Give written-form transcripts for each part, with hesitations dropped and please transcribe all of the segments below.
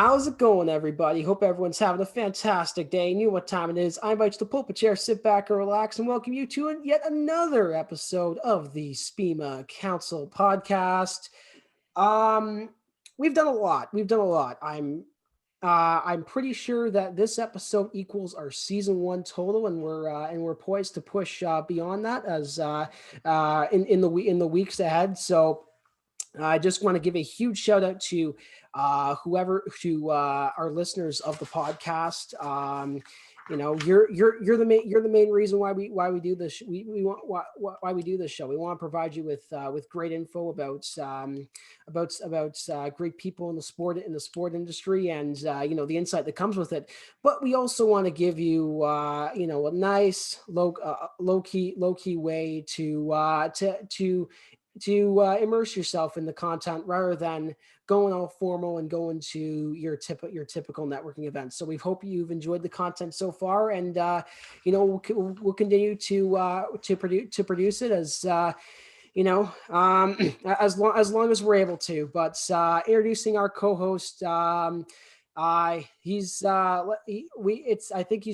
How's it going, everybody? Hope everyone's having a fantastic day. You know what time it is. I invite you to pull up a chair, sit back, and relax, and welcome you to yet another episode of the SPMA Council podcast. Um, we've done a lot. I'm pretty sure that this episode equals our season one total, and we're poised to push beyond that as in the weeks ahead. So I just want to give a huge shout out to our listeners of the podcast. You're the main reason why we do this. We want why we do this show. We want to provide you with great info about great people in the sport industry, and the insight that comes with it. But we also want to give you a nice low key way to immerse yourself in the content rather than going all formal and going to your typical networking events. So we hope you've enjoyed the content so far, and we'll continue to produce it as as long as we're able to. But introducing our co-host. I think he's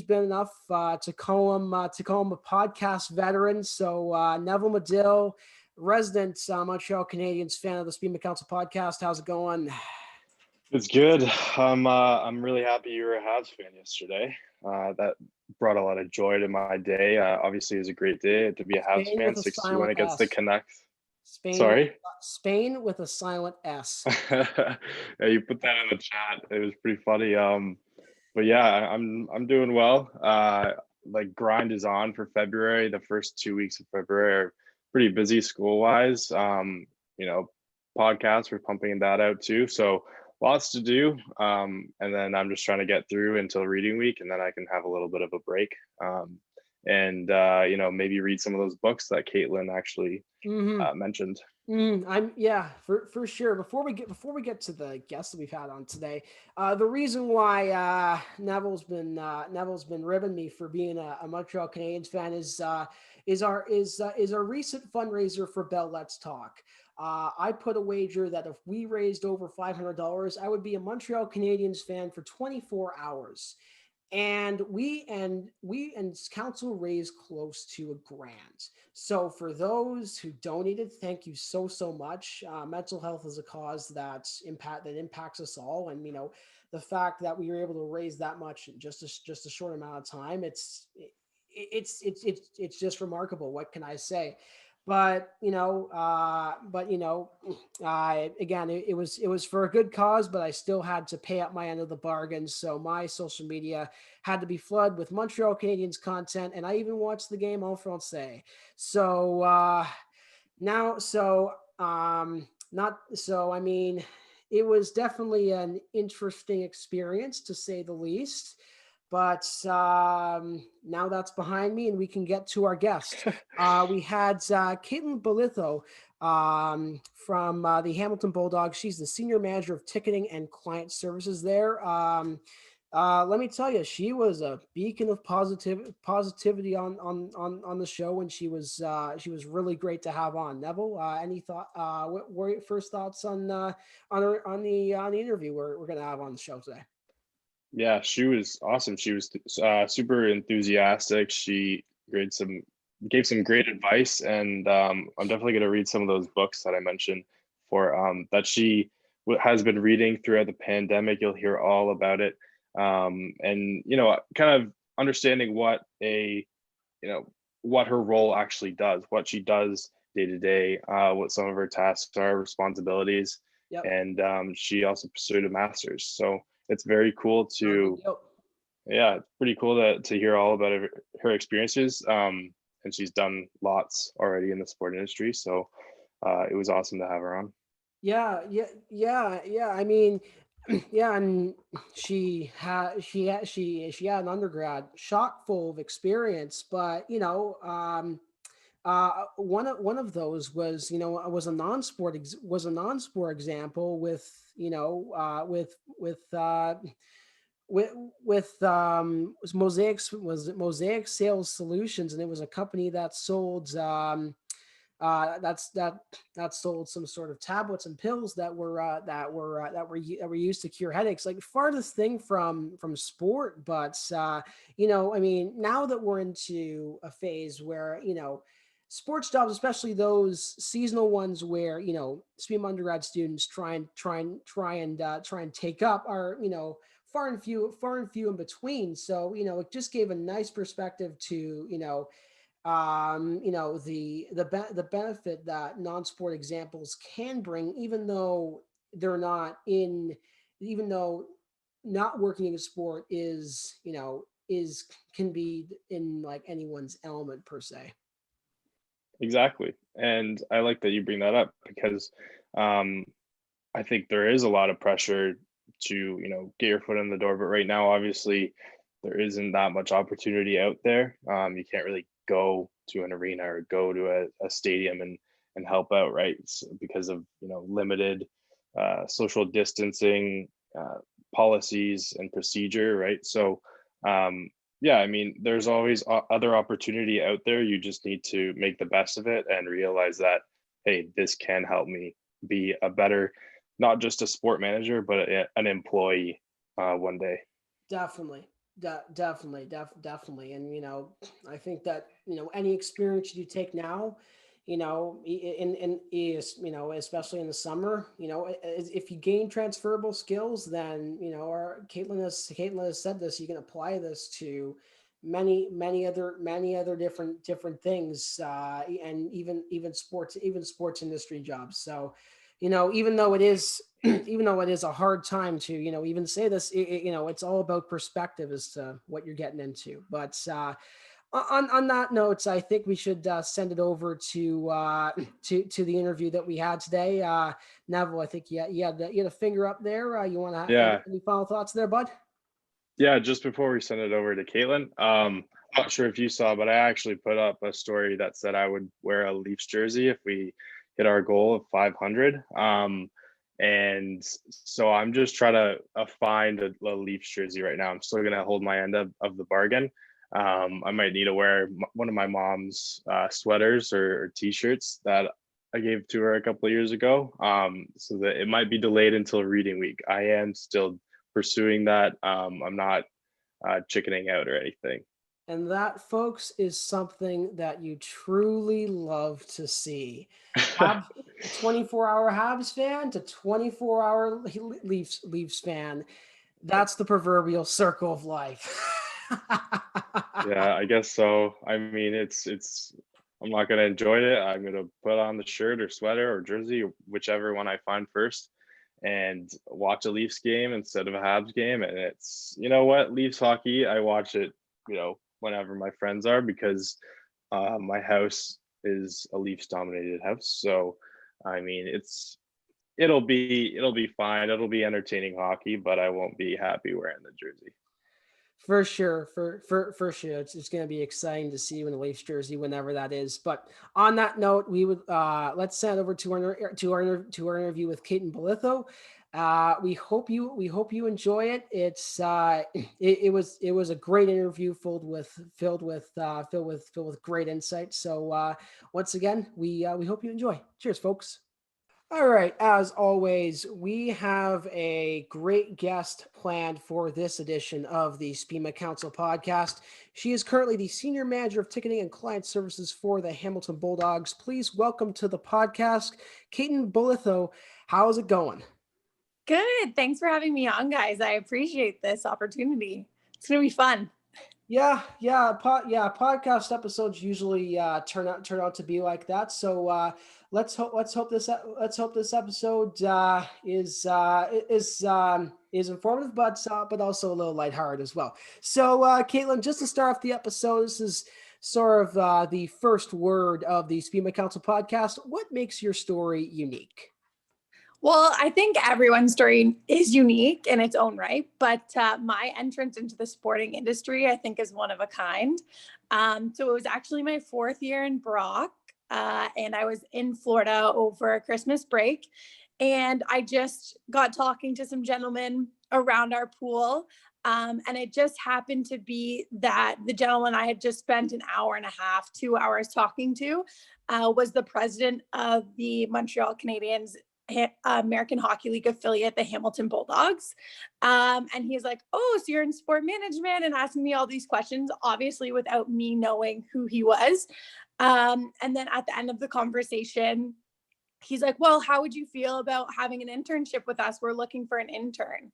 been enough to call him a podcast veteran. So Neville Medill, resident Montreal Canadiens fan of the SPMA Council podcast. How's it going? It's good. I'm really happy you were a Habs fan yesterday. That brought a lot of joy to my day. Obviously, it was a great day to be a Habs fan. 6-1 against the Canucks. Spain with a silent S. Yeah, you put that in the chat. It was pretty funny. But yeah, I'm doing well. Like grind is on for February. The first 2 weeks of February are pretty busy school wise. Podcasts, we're pumping that out too. So lots to do. And then I'm just trying to get through until reading week, and then I can have a little bit of a break. Maybe read some of those books that Caitlin actually mentioned. For sure. Before we get to the guests that we've had on today, the reason why Neville's been ribbing me for being a Montreal Canadiens fan is our recent fundraiser for Bell Let's Talk. I put a wager that if we raised over $500, I would be a Montreal Canadiens fan for 24 hours. And we and council raised close to $1,000. So for those who donated, thank you so much. Mental health is a cause that impacts us all, and the fact that we were able to raise that much in just a short amount of time, it's just remarkable. What can I say? But again, it was for a good cause, but I still had to pay up my end of the bargain. So my social media had to be flooded with Montreal Canadiens content, and I even watched the game en français. So it was definitely an interesting experience, to say the least. But now that's behind me, and we can get to our guest. We had Caitlin Bolitho from the Hamilton Bulldogs. She's the senior manager of ticketing and client services there. Let me tell you, she was a beacon of positivity on the show, and she was really great to have on. Neville, any thought? What were your first thoughts on the interview we're going to have on the show today? Yeah, she was awesome. She was super enthusiastic. She gave some great advice, and I'm definitely going to read some of those books that I mentioned that she has been reading throughout the pandemic. You'll hear all about it, and kind of understanding what her role actually does, what she does day to day, what some of her tasks are, responsibilities. Yep. And she also pursued a master's. So it's very cool it's pretty cool to hear all about her experiences. And she's done lots already in the sport industry. So it was awesome to have her on. Yeah. I mean, yeah, and she had an undergrad chock full of experience, but one of those was a non-sport example with Mosaic Sales Solutions, and it was a company that sold that sold some sort of tablets and pills that were used to cure headaches. Like farthest thing from sport, but I mean, now that we're into a phase where sports jobs, especially those seasonal ones where SPMA undergrad students try and take up, are far and few in between. So it just gave a nice perspective to the benefit that non-sport examples can bring, even though not working in a sport can be in like anyone's element per se. Exactly. And I like that you bring that up because I think there is a lot of pressure to get your foot in the door. But right now, obviously, there isn't that much opportunity out there. You can't really go to an arena or go to a stadium and help out, right? Because of limited social distancing policies and procedure, right? So yeah, I mean, there's always other opportunity out there. You just need to make the best of it and realize that, hey, this can help me be a better, not just a sport manager, but an employee one day. Definitely. Definitely. And, I think that, any experience you take now, in is, especially in the summer, if you gain transferable skills, then, or Caitlin has said this, you can apply this to many other different things, and even sports industry jobs. So, even though it is even though it is a hard time to even say this, it's all about perspective as to what you're getting into. But on that note, I think we should send it over to the interview that we had today. Neville, I think you had a finger up there. You want to Yeah. any final thoughts there, bud? Yeah, just before we send it over to Caitlin, I'm not sure if you saw, but I actually put up a story that said I would wear a Leafs jersey if we hit our goal of 500. And so I'm just trying to find a Leafs jersey right now. I'm still going to hold my end of the bargain. I might need to wear one of my mom's sweaters or t-shirts that I gave to her a couple of years ago. So that it might be delayed until reading week. I am still pursuing that. I'm not chickening out or anything. And that, folks, is something that you truly love to see. A 24-hour Habs fan to 24-hour Leafs fan. That's the proverbial circle of life. Yeah, I guess so. I mean, it's I'm not gonna enjoy it. I'm gonna put on the shirt or sweater or jersey, whichever one I find first, and watch a Leafs game instead of a Habs game. And it's what, Leafs hockey, I watch it, whenever my friends are, because my house is a Leafs dominated house. So I mean, it'll be fine. It'll be entertaining hockey, but I won't be happy wearing the jersey. For sure, for sure, it's going to be exciting to see when the Leafs jersey, whenever that is. But on that note, we would let's send over to our interview with Caitlin Bolitho. We hope you enjoy it. It was a great interview filled with great insight. So once again, we hope you enjoy. Cheers, folks. All right, as always, we have a great guest planned for this edition of the SPMA Council podcast. She is currently the Senior Manager of Ticketing and Client Services for the Hamilton Bulldogs. Please welcome to the podcast, Caitlin Bolitho. How's it going? Good. Thanks for having me on, guys. I appreciate this opportunity. It's going to be fun. Yeah. Podcast episodes usually turn out to be like that. So let's hope this episode is informative, but also a little lighthearted as well. So Caitlin, just to start off the episode, this is sort of the first word of the SPMA Council podcast. What makes your story unique? Well, I think everyone's story is unique in its own right, but my entrance into the sporting industry, I think, is one of a kind. So it was actually my 4th year in Brock, and I was in Florida over Christmas break, and I just got talking to some gentlemen around our pool, And it just happened to be that the gentleman I had just spent an hour and a half, 2 hours talking to was the president of the Montreal Canadiens American Hockey League affiliate, the Hamilton Bulldogs. And he's like, oh, so you're in sport management, and asking me all these questions, obviously without me knowing who he was. And then at the end of the conversation, he's like, well, how would you feel about having an internship with us? We're looking for an intern.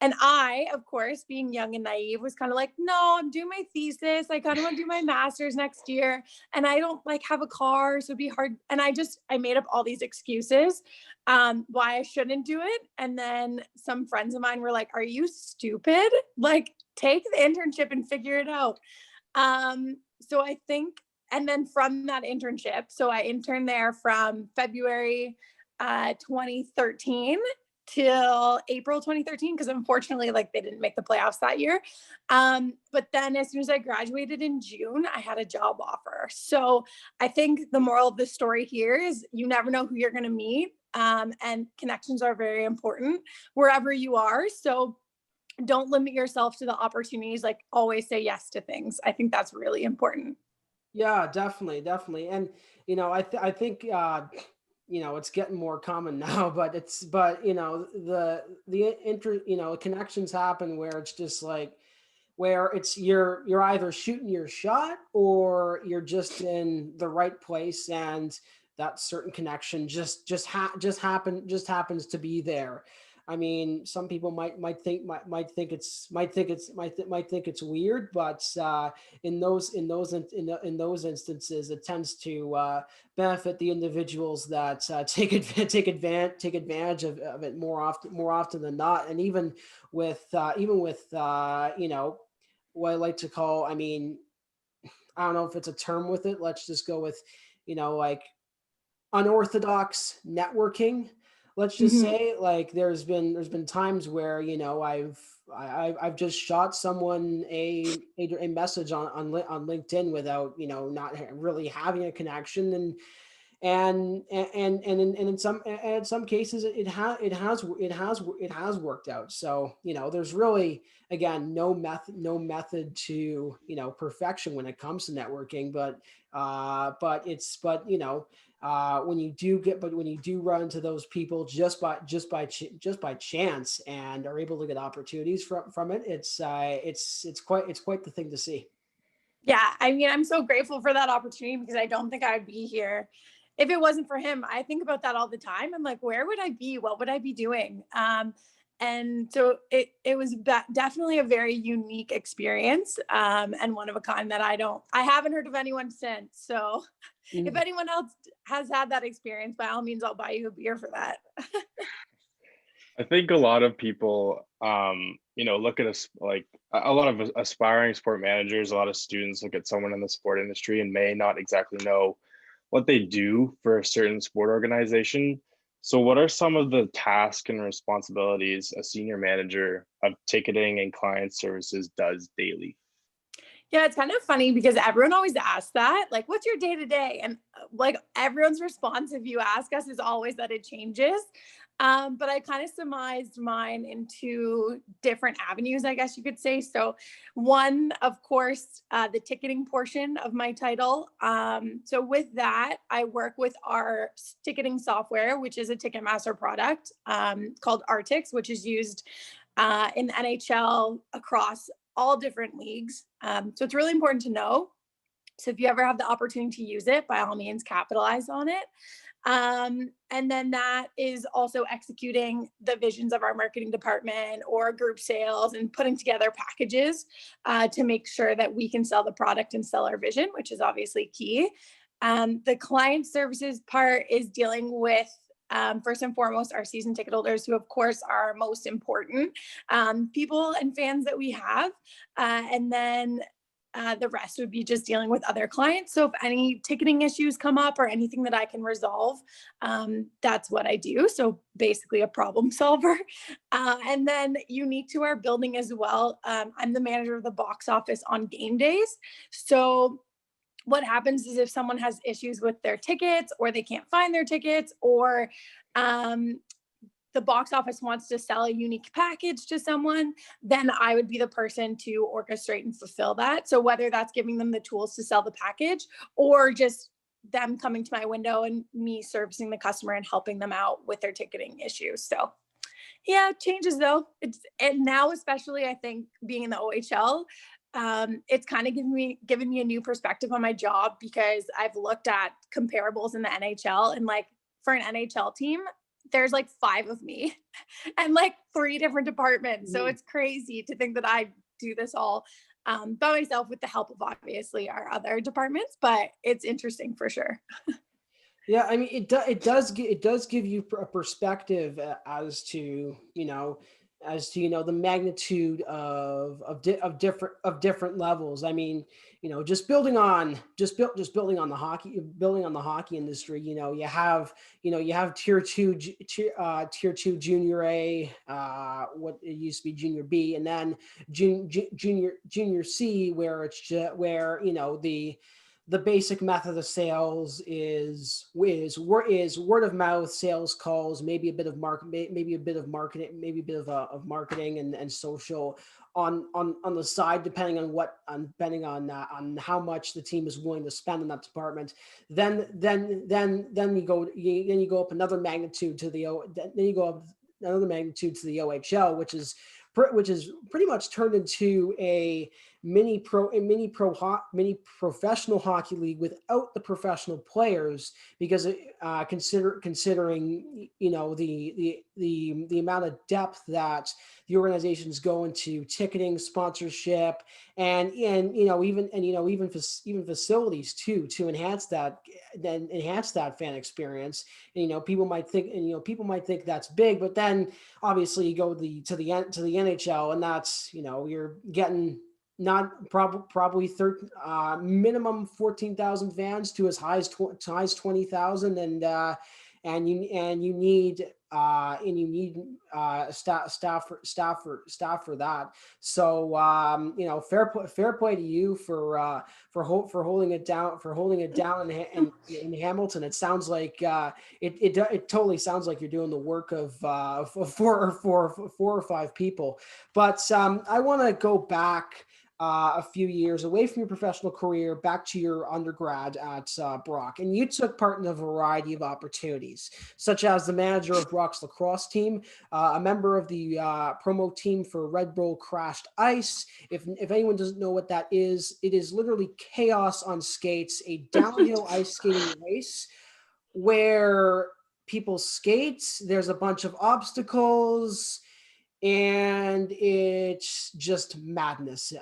And I, of course, being young and naive, was kind of like, no, I'm doing my thesis. I kind of want to do my master's next year. And I don't like have a car, so it'd be hard. And I made up all these excuses why I shouldn't do it. And then some friends of mine were like, are you stupid? Like, take the internship and figure it out. So I think, and then from that internship, so I interned there from February 2013 till April 2013, because unfortunately, like, they didn't make the playoffs that year. But then as soon as I graduated in June, I had a job offer. So I think the moral of the story here is you never know who you're going to meet. And connections are very important wherever you are. So don't limit yourself to the opportunities, like always say yes to things. I think that's really important. Yeah, definitely. And, I think, it's getting more common now, but connections happen where it's just like, where it's, you're either shooting your shot or you're just in the right place, and that certain connection just happens to be there. I mean, some people might think it's weird, but in those instances, it tends to benefit the individuals that take advantage of it more often than not. And even with what I like to call, I mean, I don't know if it's a term with it. Let's just go with, like, unorthodox networking. Let's just say, like, there's been times where, I've just shot someone a message on LinkedIn without, not really having a connection, and in some cases it has worked out. So, there's really, again, no method to, perfection when it comes to networking, but when you do run into those people just by chance and are able to get opportunities from it, it's quite the thing to see. Yeah, I mean, I'm so grateful for that opportunity, because I don't think I'd be here if it wasn't for him. I think about that all the time. I'm like, where would I be? What would I be doing? And so it was definitely a very unique experience, and one of a kind that I haven't heard of anyone since. So if anyone else has had that experience, by all means, I'll buy you a beer for that. I think a lot of people, look at us, like a lot of aspiring sport managers, a lot of students look at someone in the sport industry and may not exactly know what they do for a certain sport organization. So what are some of the tasks and responsibilities a senior manager of ticketing and client services does daily? Yeah, it's kind of funny because everyone always asks that, like, what's your day to day? And like, everyone's response, if you ask us, is always that it changes. But I kind of surmised mine into different avenues, I guess you could say. So one, of course, the ticketing portion of my title. So with that, I work with our ticketing software, which is a Ticketmaster product called Artix, which is used in the NHL across all different leagues. So it's really important to know. So if you ever have the opportunity to use it, by all means, capitalize on it. And then that is also executing the visions of our marketing department or group sales, and putting together packages to make sure that we can sell the product and sell our vision, which is obviously key. The client services part is dealing with, first and foremost, our season ticket holders, who of course are our most important people and fans that we have. And then the rest would be just dealing with other clients. So if any ticketing issues come up or anything that I can resolve, that's what I do. So basically a problem solver. And then unique to our building as well, I'm the manager of the box office on game days. So what happens is if someone has issues with their tickets, or they can't find their tickets, or the the box office wants to sell a unique package to someone, then I would be the person to orchestrate and fulfill that. So whether that's giving them the tools to sell the package or just them coming to my window and me servicing the customer and helping them out with their ticketing issues. So yeah, changes though. And now, especially I think being in the OHL, it's kind of given me a new perspective on my job, because I've looked at comparables in the NHL, and like for an NHL team, there's like 5 of me and like 3 different departments. So it's crazy to think that I do this all by myself with the help of obviously our other departments, but it's interesting for sure. Yeah, I mean, it does give you a perspective as to the magnitude of different levels. I mean, just building on the hockey industry. You have tier 2 junior A, what it used to be junior B, and then junior C, where the basic method of sales is word of mouth, sales calls, maybe a bit of marketing, of marketing and social on the side, depending on how much the team is willing to spend in that department. Then you go up another magnitude to the OHL, which is pretty much turned into a mini professional hockey league without the professional players, because considering the amount of depth that the organizations go into ticketing, sponsorship, and even facilities too, to enhance that fan experience. And, people might think that's big, but then obviously you go to the NHL, and that's, you're getting not probably minimum 14,000 fans to as high as 20,000, and you need staff for that. So fair play to you for holding it down in Hamilton. It sounds like it totally sounds like you're doing the work of 4 or 5 people. But I want to go back a few years away from your professional career, back to your undergrad at Brock, and you took part in a variety of opportunities, such as the manager of Brock's lacrosse team, a member of the promo team for Red Bull Crashed Ice. If anyone doesn't know what that is, it is literally chaos on skates, a downhill ice skating race where people skate. There's a bunch of obstacles, and it's just madness.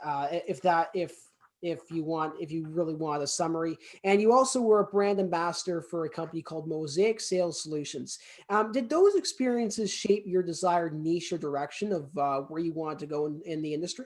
If you really want a summary. And you also were a brand ambassador for a company called Mosaic Sales Solutions. Did those experiences shape your desired niche or direction of where you wanted to go in the industry?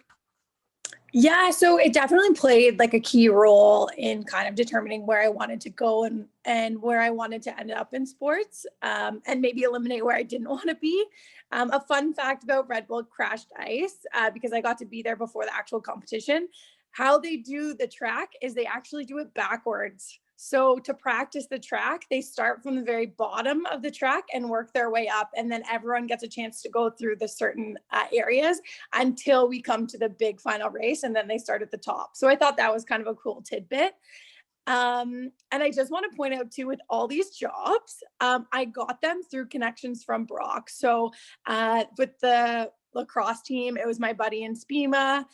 Yeah, so it definitely played like a key role in kind of determining where I wanted to go and where I wanted to end up in sports, and maybe eliminate where I didn't want to be. A fun fact about Red Bull Crashed Ice, because I got to be there before the actual competition, how they do the track is they actually do it backwards. So to practice the track, they start from the very bottom of the track and work their way up. And then everyone gets a chance to go through the certain areas until we come to the big final race. And then they start at the top. So I thought that was kind of a cool tidbit. And I just want to point out too, with all these jobs, I got them through connections from Brock. So with the lacrosse team, it was my buddy in SPMA.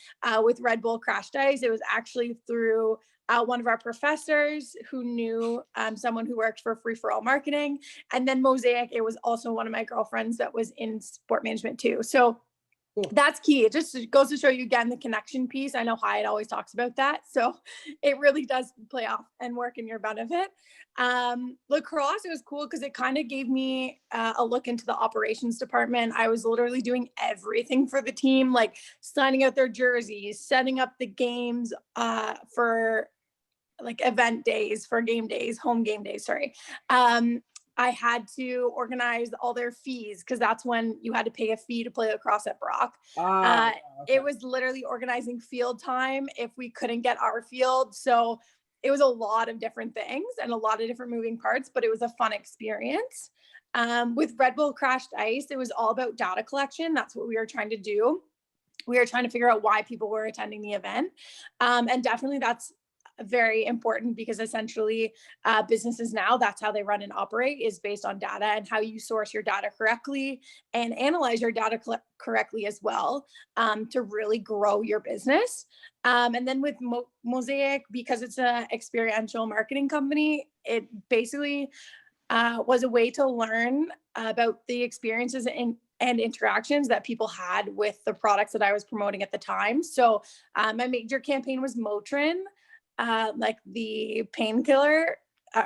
With Red Bull Crashed Ice, it was actually through one of our professors who knew someone who worked for Free for All Marketing. And then Mosaic, it was also one of my girlfriends that was in sport management too. So that's key. It just goes to show you again the connection piece. I know Hyatt always talks about that. So it really does play off and work in your benefit. Lacrosse, it was cool because it kind of gave me a look into the operations department. I was literally doing everything for the team, like signing out their jerseys, setting up the games for like event days, for game days, home game days, sorry. I had to organize all their fees because that's when you had to pay a fee to play lacrosse at Brock. Okay. It was literally organizing field time if we couldn't get our field. So it was a lot of different things and a lot of different moving parts, but it was a fun experience. With Red Bull Crashed Ice, it was all about data collection. That's what we were trying to do. We were trying to figure out why people were attending the event. And definitely that's very important, because essentially businesses now, that's how they run and operate, is based on data, and how you source your data correctly and analyze your data correctly as well, to really grow your business. And then with Mosaic, because it's an experiential marketing company, it basically was a way to learn about the experiences and interactions that people had with the products that I was promoting at the time. So my major campaign was Motrin, like the painkiller.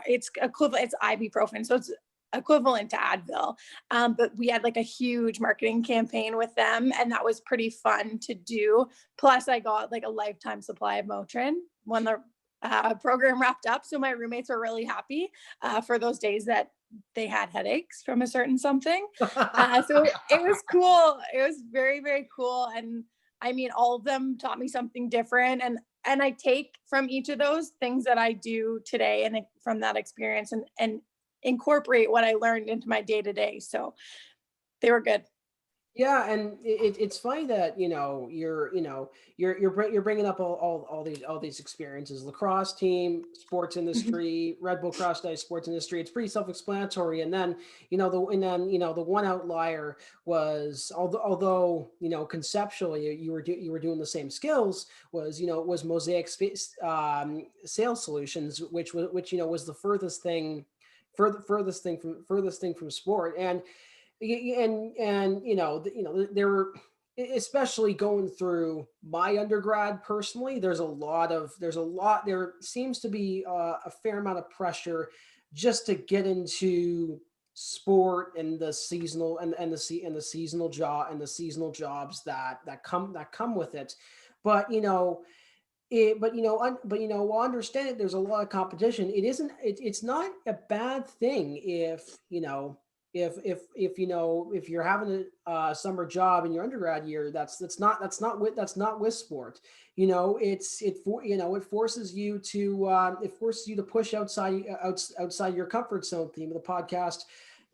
It's equivalent, it's ibuprofen, so it's equivalent to Advil. But we had like a huge marketing campaign with them, and that was pretty fun to do. Plus I got like a lifetime supply of Motrin when the program wrapped up. So my roommates were really happy for those days that they had headaches from a certain something. So it was cool. It was very, very cool. And I mean, all of them taught me something different. And I take from each of those things that I do today and from that experience, and incorporate what I learned into my day to day. So they were good. Yeah, and it's funny that you're bringing up all these experiences: lacrosse team, sports industry, Red Bull Cross Dice, sports industry. It's pretty self-explanatory. And then the one outlier was, although conceptually you were doing the same skills, was Mosaic sales solutions, which was the furthest thing from sport. And there were, especially going through my undergrad personally, there seems to be a fair amount of pressure just to get into sport and the seasonal and the seasonal jobs that come with it. But while understand it, there's a lot of competition. It's not a bad thing if you're having a summer job in your undergrad year, that's not with sport. It forces you to push outside your comfort zone. Theme of the podcast,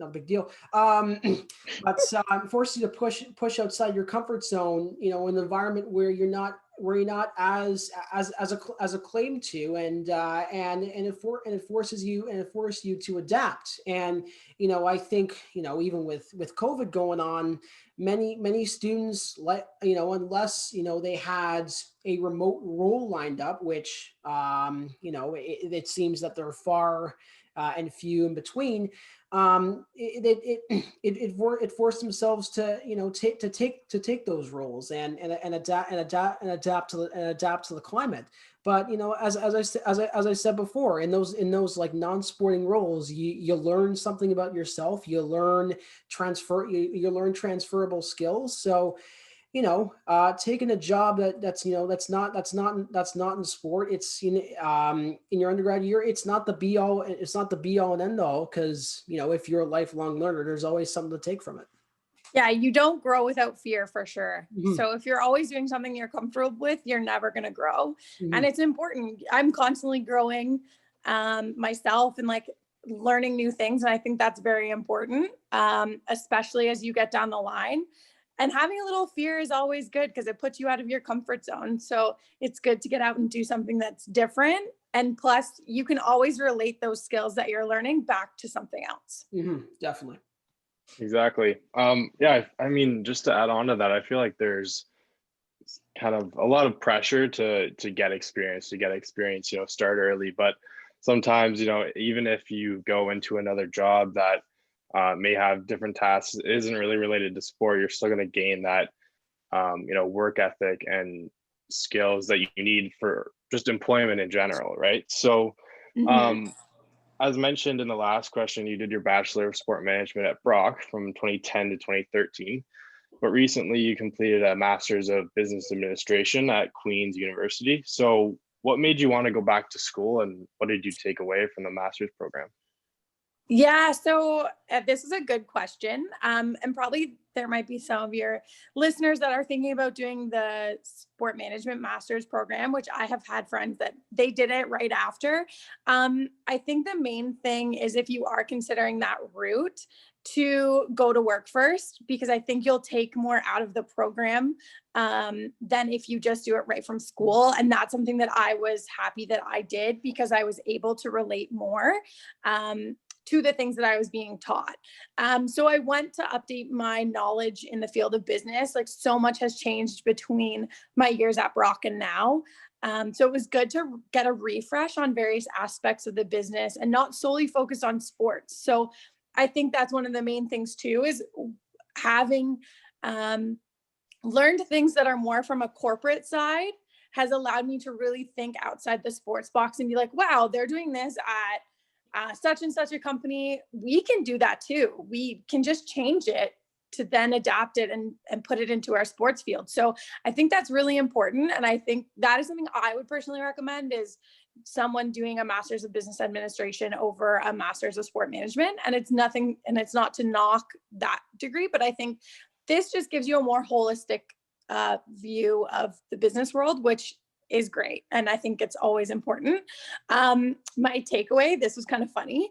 not a big deal. But forces you to push outside your comfort zone, in an environment where you're not as acclaimed to, and it forces you to adapt. And I think even with COVID going on, many students, unless they had a remote role lined up, which it seems that they're far and few in between. It forced themselves to take those roles and adapt to the climate. But as I said before, in those like non-sporting roles, you learn something about yourself. You learn transferable skills. So taking a job that's not in sport, it's in your undergrad year, it's not the be all and end all, because if you're a lifelong learner, there's always something to take from it. Yeah, you don't grow without fear, for sure. Mm-hmm. So if you're always doing something you're comfortable with, you're never going to grow. Mm-hmm. And it's important. I'm constantly growing myself and like learning new things. And I think that's very important, especially as you get down the line. And having a little fear is always good, because it puts you out of your comfort zone. So it's good to get out and do something that's different. And plus, you can always relate those skills that you're learning back to something else. Mm-hmm, definitely. Exactly. Yeah, I mean, just to add on to that, I feel like there's kind of a lot of pressure to get experience, start early. But sometimes, even if you go into another job that may have different tasks, isn't really related to sport, you're still going to gain that work ethic and skills that you need for just employment in general, right? So as mentioned in the last question, you did your Bachelor of Sport Management at Brock from 2010 to 2013, but recently you completed a Master's of Business Administration at Queen's University. So what made you want to go back to school, and what did you take away from the master's program? Yeah, so this is a good question. And probably there might be some of your listeners that are thinking about doing the sport management master's program, which I have had friends that they did it right after. I think the main thing is, if you are considering that route, to go to work first, because I think you'll take more out of the program than if you just do it right from school. And that's something that I was happy that I did, because I was able to relate more to the things that I was being taught. So I went to update my knowledge in the field of business. Like, so much has changed between my years at Brock and now. So it was good to get a refresh on various aspects of the business and not solely focus on sports. So I think that's one of the main things too, is having learned things that are more from a corporate side has allowed me to really think outside the sports box and be like, wow, they're doing this at such and such a company. We can do that too. We can just change it to then adapt it and put it into our sports field. So I think that's really important. And I think that is something I would personally recommend, is someone doing a master's of business administration over a master's of sport management. And it's nothing, and it's not to knock that degree, but I think this just gives you a more holistic view of the business world, which is great. And I think it's always important. My takeaway, this was kind of funny,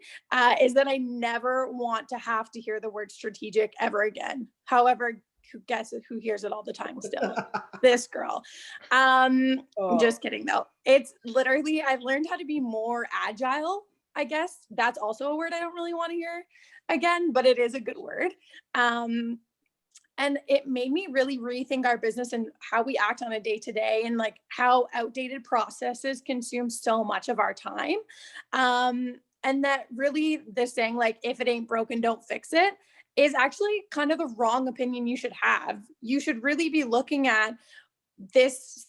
is that I never want to have to hear the word strategic ever again. However, guess who hears it all the time still? This girl. Just kidding though. It's literally, I've learned how to be more agile. I guess that's also a word I don't really want to hear again, but it is a good word. And it made me really rethink our business and how we act on a day-to-day, and like how outdated processes consume so much of our time. And that really, this saying, like, if it ain't broken, don't fix it, is actually kind of the wrong opinion you should have. You should really be looking at this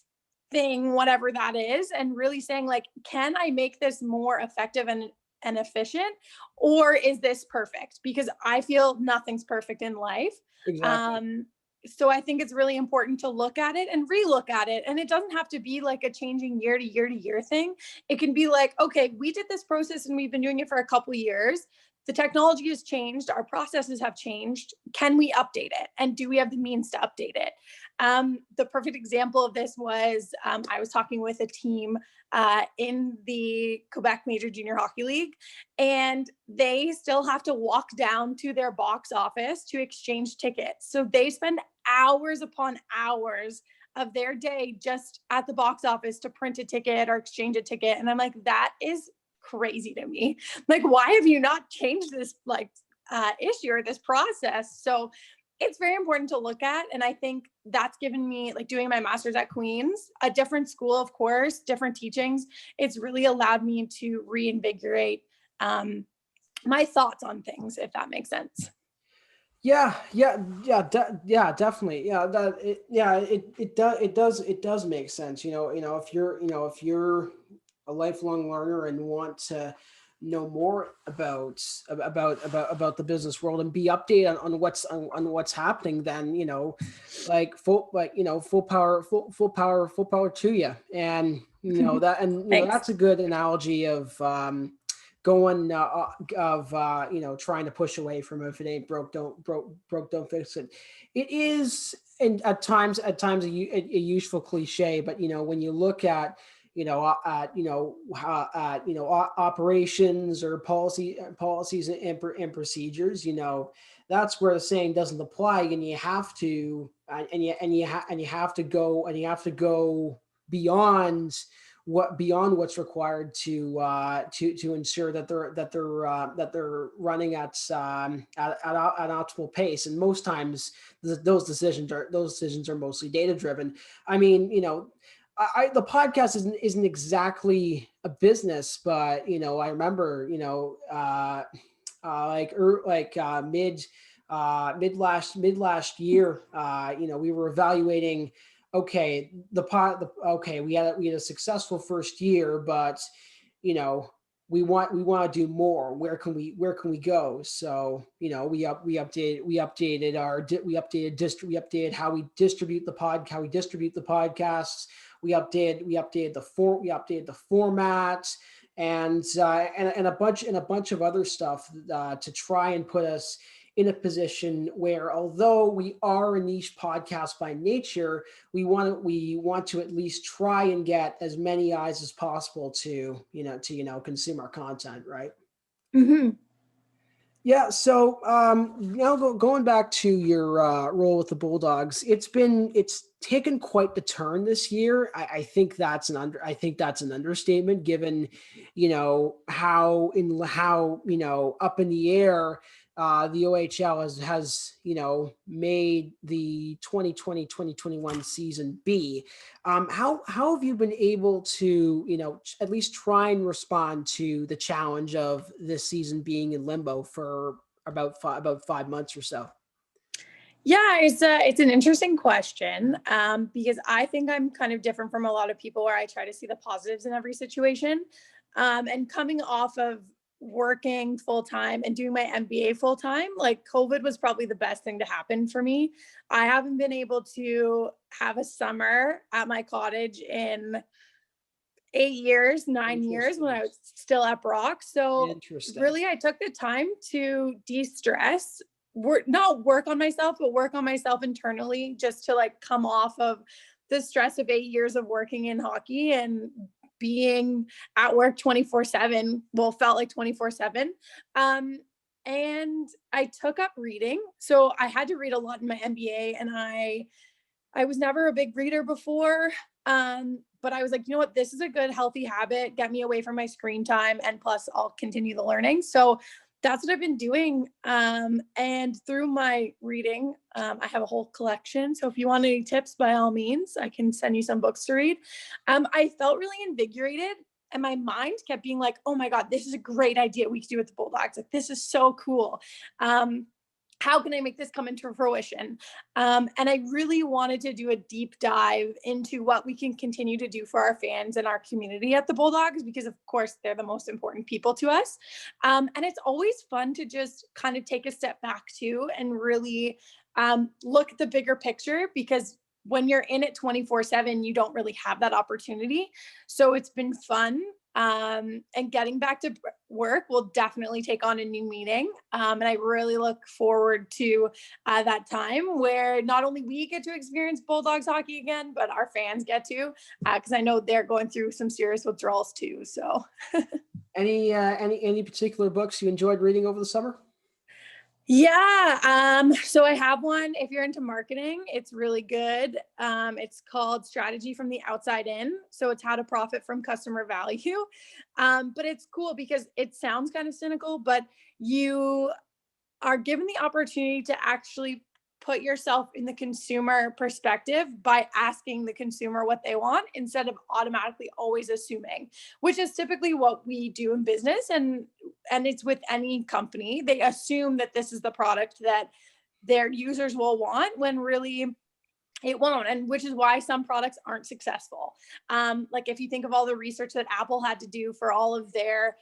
thing, whatever that is, and really saying, like, can I make this more effective and efficient, or is this perfect? Because I feel nothing's perfect in life. Exactly. So I think it's really important to look at it and relook at it. And it doesn't have to be like a changing year to year to year thing. It can be like, okay, we did this process and we've been doing it for a couple of years. The technology has changed. Our processes have changed. Can we update it? And do we have the means to update it? The perfect example of this was, I was talking with a team in the Quebec Major Junior Hockey League, and they still have to walk down to their box office to exchange tickets. So they spend hours upon hours of their day just at the box office to print a ticket or exchange a ticket. And I'm like, that is crazy to me. Like, why have you not changed this issue or this process? So it's very important to look at. And I think that's given me, like, doing my master's at Queen's, a different school, of course, different teachings. It's really allowed me to reinvigorate my thoughts on things, if that makes sense. Definitely. It does make sense. If you're a lifelong learner and want to know more about the business world and be updated on what's happening, then full power to you. And that's a good analogy of trying to push away from, if it ain't broke, don't fix it. It is, and at times a useful cliche, but when you look at operations or policies and procedures, that's where the saying doesn't apply, and you have to go beyond what's required to ensure that they're running at optimal pace. And most times those decisions are mostly data driven. I mean, the podcast isn't exactly a business, but I remember mid last year, we were evaluating. Okay, we had a successful first year, but we want to do more. Where can we go? So we updated how we distribute the podcasts. We updated the format and a bunch of other stuff to try and put us in a position where, although we are a niche podcast by nature, we want to at least try and get as many eyes as possible to consume our content, right? Mm-hmm. Yeah. So now going back to your role with the Bulldogs, it's taken quite the turn this year. I think that's an understatement, given how up in the air the OHL has made the 2020-2021 season be. How have you been able to at least try and respond to the challenge of this season being in limbo for about 5 months or so? Yeah, it's an interesting question because I think I'm kind of different from a lot of people where I try to see the positives in every situation. And coming off of working full time and doing my MBA full time, like COVID was probably the best thing to happen for me. I haven't been able to have a summer at my cottage in 9 years when I was still at Brock. So really, I took the time to de-stress, not work on myself, but work on myself internally, just to like come off of the stress of 8 years of working in hockey and being at work 24/7. Well, felt like 24/7. And I took up reading. So I had to read a lot in my MBA, and I was never a big reader before. But I was like, you know what, this is a good healthy habit, get me away from my screen time, and plus I'll continue the learning. So that's what I've been doing. And through my reading, I have a whole collection. So if you want any tips, by all means, I can send you some books to read. I felt really invigorated, and my mind kept being like, oh my God, this is a great idea we could do with the Bulldogs. Like, this is so cool. How can I make this come into fruition? And I really wanted to do a deep dive into what we can continue to do for our fans and our community at the Bulldogs, because of course they're the most important people to us. And it's always fun to just kind of take a step back too and really look at the bigger picture, because when you're in it 24/7, you don't really have that opportunity. So it's been fun. And getting back to work will definitely take on a new meaning. And I really look forward to that time where not only we get to experience Bulldogs hockey again, but our fans get to, because I know they're going through some serious withdrawals too. So any particular books you enjoyed reading over the summer? Yeah. So I have one. If you're into marketing, it's really good. It's called Strategy from the Outside In. So it's how to profit from customer value. But it's cool because it sounds kind of cynical, but you are given the opportunity to actually put yourself in the consumer perspective by asking the consumer what they want instead of automatically always assuming, which is typically what we do in business. And it's with any company. They assume that this is the product that their users will want, when really it won't. And which is why some products aren't successful. Like if you think of all the research that Apple had to do for all of their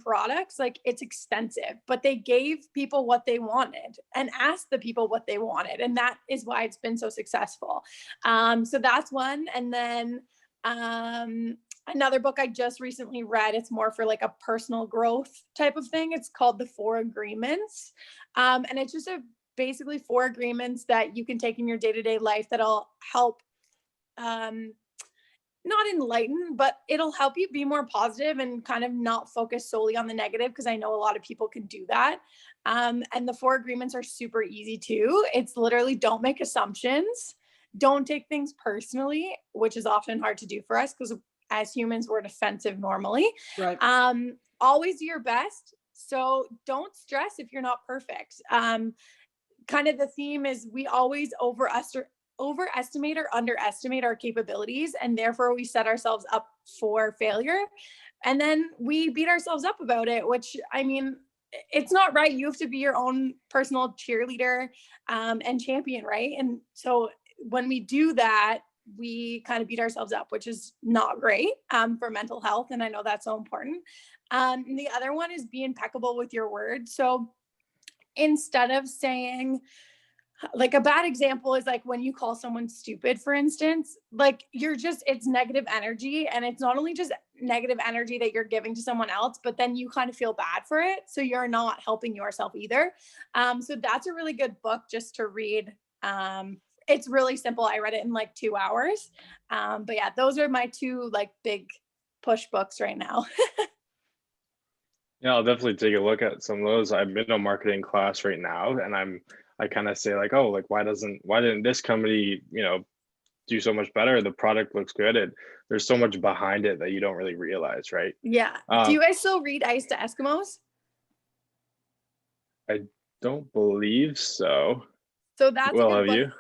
products, like it's extensive, but they gave people what they wanted and asked the people what they wanted. And that is why it's been so successful. So that's one. And then another book I just recently read, it's more for like a personal growth type of thing. It's called The 4 Agreements. And it's just basically 4 agreements that you can take in your day-to-day life that'll help not enlighten, but it'll help you be more positive and kind of not focus solely on the negative, because I know a lot of people can do that. And the 4 agreements are super easy too. It's literally don't make assumptions, don't take things personally, which is often hard to do for us because as humans we're defensive normally. Right. Always do your best. So don't stress if you're not perfect. Kind of the theme is we always overestimate or underestimate our capabilities, and therefore we set ourselves up for failure, and then we beat ourselves up about it, which, I mean, it's not right. You have to be your own personal cheerleader and champion, right? And so when we do that, we kind of beat ourselves up, which is not great for mental health, and I know that's so important. And the other one is be impeccable with your word. So instead of saying, like, a bad example is like when you call someone stupid, for instance, like it's negative energy, and it's not only just negative energy that you're giving to someone else, but then you kind of feel bad for it. So you're not helping yourself either. So that's a really good book just to read. It's really simple. I read it in like 2 hours. But yeah, those are my two like big push books right now. Yeah, I'll definitely take a look at some of those. I'm in a marketing class right now, and I kind of say like, oh, like why didn't this company, do so much better? The product looks good. There's so much behind it that you don't really realize, right? Yeah. Do you guys still read Ice to Eskimos? I don't believe so. So that's Well, a good have book. you?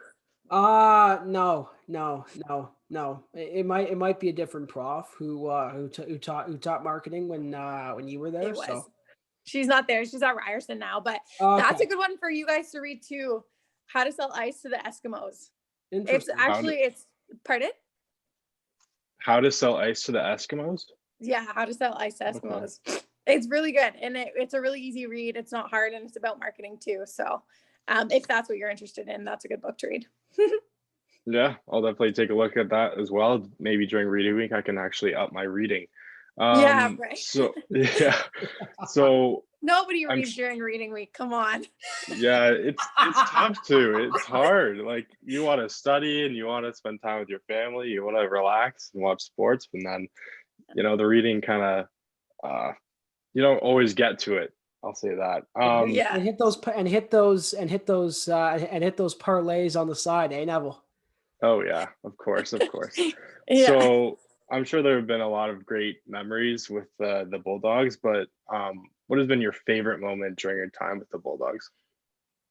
No. It might be a different prof who taught marketing when you were there. It was. So she's not there. She's at Ryerson now, but that's a good one for you guys to read too. How to Sell Ice to the Eskimos. It's actually pardon? How to Sell Ice to the Eskimos? Yeah, How to Sell Ice to Eskimos. Okay. It's really good, and it's a really easy read. It's not hard, and it's about marketing too. So if that's what you're interested in, that's a good book to read. Yeah, I'll definitely take a look at that as well. Maybe during reading week, I can actually up my reading. Yeah, right. So yeah, so nobody reads during reading week. Come on. Yeah, it's tough to. It's hard. Like you want to study and you want to spend time with your family. You want to relax and watch sports, and then the reading kind of you don't always get to it. I'll say that. Yeah. And hit those parlays on the side, eh, Neville? Oh yeah, of course. Yeah. So I'm sure there have been a lot of great memories with the Bulldogs, but what has been your favorite moment during your time with the Bulldogs?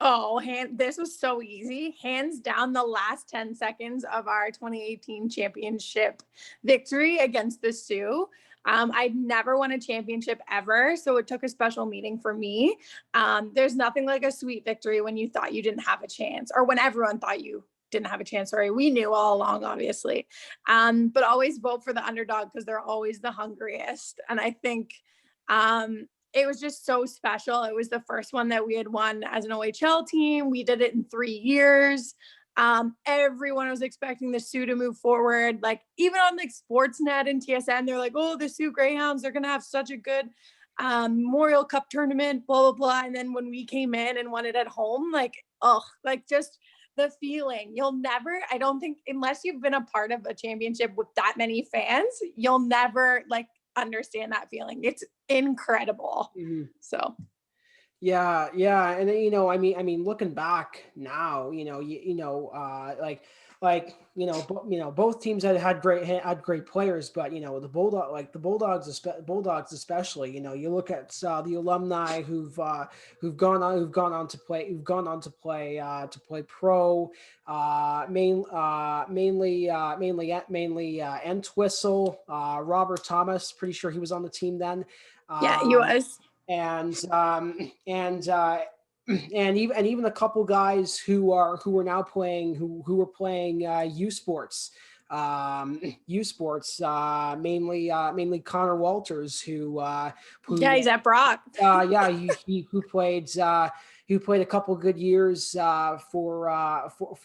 Oh, this was so easy. Hands down, the last 10 seconds of our 2018 championship victory against the Sioux. I'd never won a championship ever, so it took a special meaning for me. There's nothing like a sweet victory when you thought you didn't have a chance, or when everyone thought you didn't have a chance. Sorry, we knew all along, obviously. But always vote for the underdog because they're always the hungriest. And I think it was just so special. It was the first one that we had won as an OHL team. We did it in 3 years. Everyone was expecting the Sioux to move forward. Like even on like Sportsnet and TSN, they're like, oh, the Sioux Greyhounds, they're going to have such a good Memorial Cup tournament, blah, blah, blah. And then when we came in and won it at home, just the feeling, I don't think, unless you've been a part of a championship with that many fans, you'll never understand that feeling. It's incredible. Mm-hmm. So yeah, and I mean looking back now, both teams had great players, but the Bulldogs especially, you look at the alumni who've gone on to play pro, mainly Entwistle, Robert Thomas, pretty sure he was on the team then. Yeah, he was. And even a couple guys who are now playing who were playing U Sports, mainly Connor Walters, who he's at Brock. Who played a couple good years for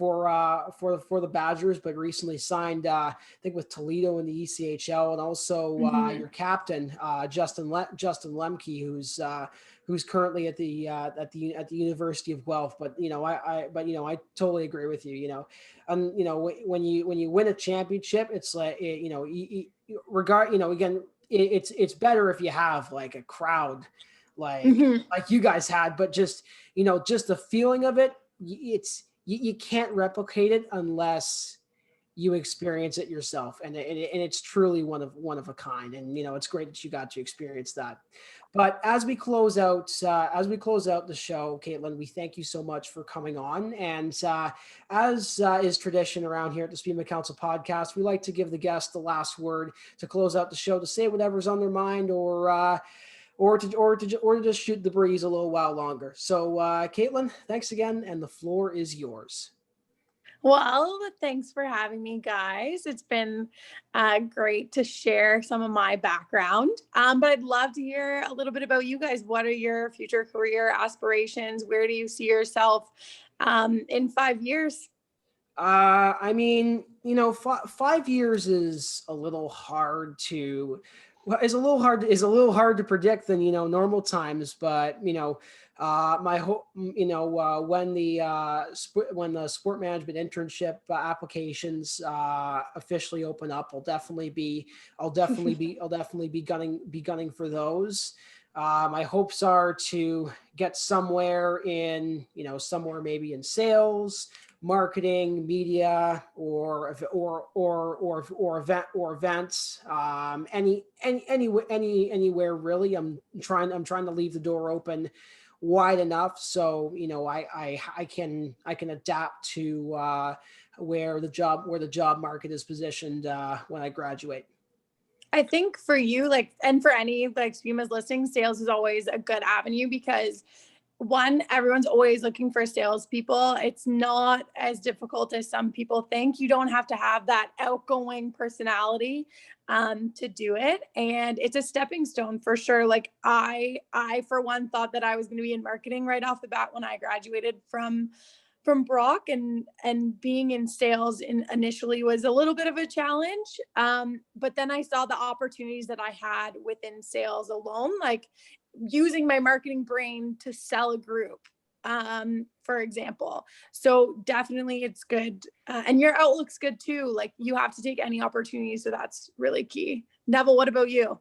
the Badgers, but recently signed I think with Toledo in the ECHL, and also your captain Justin Lemke, who's currently at the University of Guelph. But I totally agree with you. And when you win a championship, it's like again, it's better if you have like a crowd like you guys had, but just the feeling of it, you can't replicate it unless you experience it yourself, and it's truly one of a kind. And it's great that you got to experience that. But as we close out the show, Caitlin, we thank you so much for coming on. And as is tradition around here at the SPMA Council podcast, we like to give the guest the last word to close out the show, to say whatever's on their mind, or to just shoot the breeze a little while longer. So, Caitlin, thanks again, and the floor is yours. Well, thanks for having me, guys. It's been great to share some of my background, but I'd love to hear a little bit about you guys. What are your future career aspirations? Where do you see yourself in 5 years? 5 years is a little hard to is a little hard to predict than, normal times, but, my hope, when the sport management internship applications officially open up, I'll definitely be gunning for those. My hopes are to get somewhere maybe in sales, marketing, media, or events. Anywhere really. I'm trying to leave the door open wide enough so I can adapt to where the job market is positioned when I graduate. I think for you, and for any SPMAs listening, sales is always a good avenue because one, everyone's always looking for salespeople. It's not as difficult as some people think. You don't have to have that outgoing personality to do it. And it's a stepping stone for sure. I for one thought that I was going to be in marketing right off the bat when I graduated from Brock, and being in sales initially was a little bit of a challenge. But then I saw the opportunities that I had within sales alone, using my marketing brain to sell a group, for example. So definitely it's good. And your outlook's good too. You have to take any opportunity. So that's really key. Neville, what about you?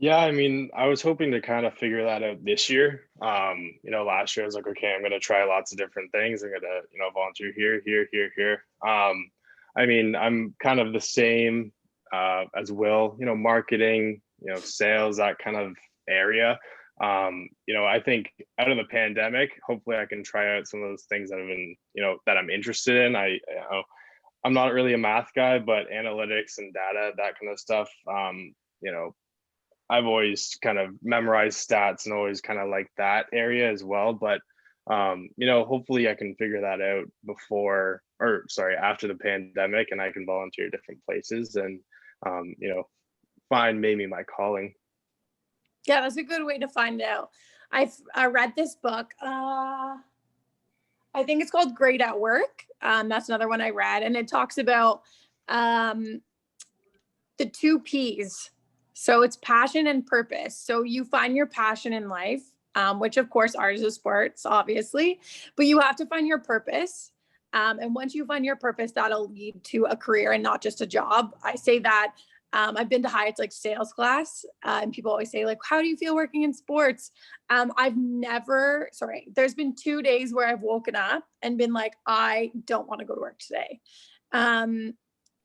Yeah, I mean, I was hoping to kind of figure that out this year. Last year I was like, okay, I'm going to try lots of different things. I'm going to, volunteer here. I mean, I'm kind of the same as Will, marketing, sales, that kind of area. I think out of the pandemic, hopefully I can try out some of those things that have been, that I'm interested in. I'm not really a math guy, but analytics and data, that kind of stuff, I've always kind of memorized stats and always kind of like that area as well. But, hopefully I can figure that out after the pandemic, and I can volunteer different places and, find maybe my calling. Yeah, that's a good way to find out. I read this book. I think it's called Great at Work. That's another one I read. And it talks about the 2 Ps. So it's passion and purpose. So you find your passion in life, which of course ours is sports, obviously, but you have to find your purpose. And once you find your purpose, that'll lead to a career and not just a job. I say that I've been to Hyatt's sales class, and people always say how do you feel working in sports? There's been 2 days where I've woken up and been I don't want to go to work today.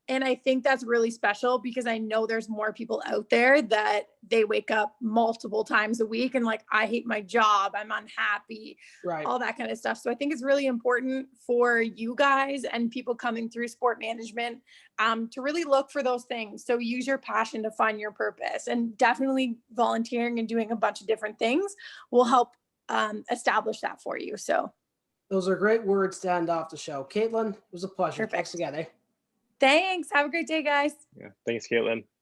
And I think that's really special because I know there's more people out there that they wake up multiple times a week and I hate my job, I'm unhappy, right, all that kind of stuff. So I think it's really important for you guys and people coming through sport management to really look for those things. So use your passion to find your purpose, and definitely volunteering and doing a bunch of different things will help establish that for you. So those are great words to end off the show. Caitlin, it was a pleasure. Perfect. Thanks again. Thanks. Have a great day, guys. Yeah. Thanks, Caitlin.